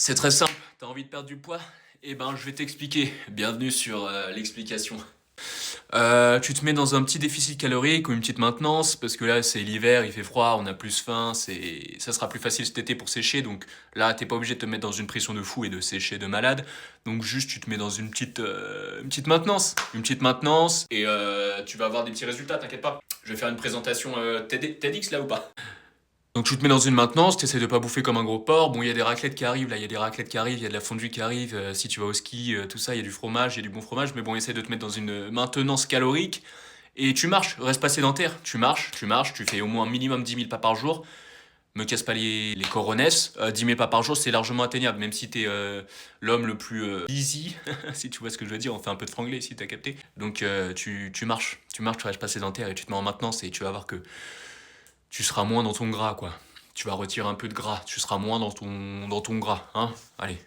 C'est très simple, t'as envie de perdre du poids? Eh ben, je vais t'expliquer. Bienvenue sur l'explication. Tu te mets dans un petit déficit calorique ou une petite maintenance, parce que là, c'est l'hiver, il fait froid, on a plus faim, ça sera plus facile cet été pour sécher, donc là, t'es pas obligé de te mettre dans une pression de fou et de sécher de malade, donc juste, tu te mets dans une petite maintenance, et tu vas avoir des petits résultats, t'inquiète pas. Je vais faire une présentation TEDx là ou pas? Donc tu te mets dans une maintenance, tu essaies de pas bouffer comme un gros porc. Bon, il y a des raclettes qui arrivent, là, il y a des raclettes qui arrivent, il y a de la fondue qui arrive. Si tu vas au ski, tout ça, il y a du fromage, il y a du bon fromage. Mais bon, essaie de te mettre dans une maintenance calorique. Et tu marches, reste pas sédentaire. Tu marches, tu fais au moins minimum 10 000 pas par jour. Me casse pas les coronesses. 10 000 pas par jour, c'est largement atteignable, même si t'es l'homme le plus easy, si tu vois ce que je veux dire. On fait un peu de franglais si t'as capté. Donc tu marches, tu restes pas sédentaire et tu te mets en maintenance et tu vas voir que tu seras moins dans ton gras, quoi. Tu vas retirer un peu de gras, tu seras moins dans ton gras, hein. Allez.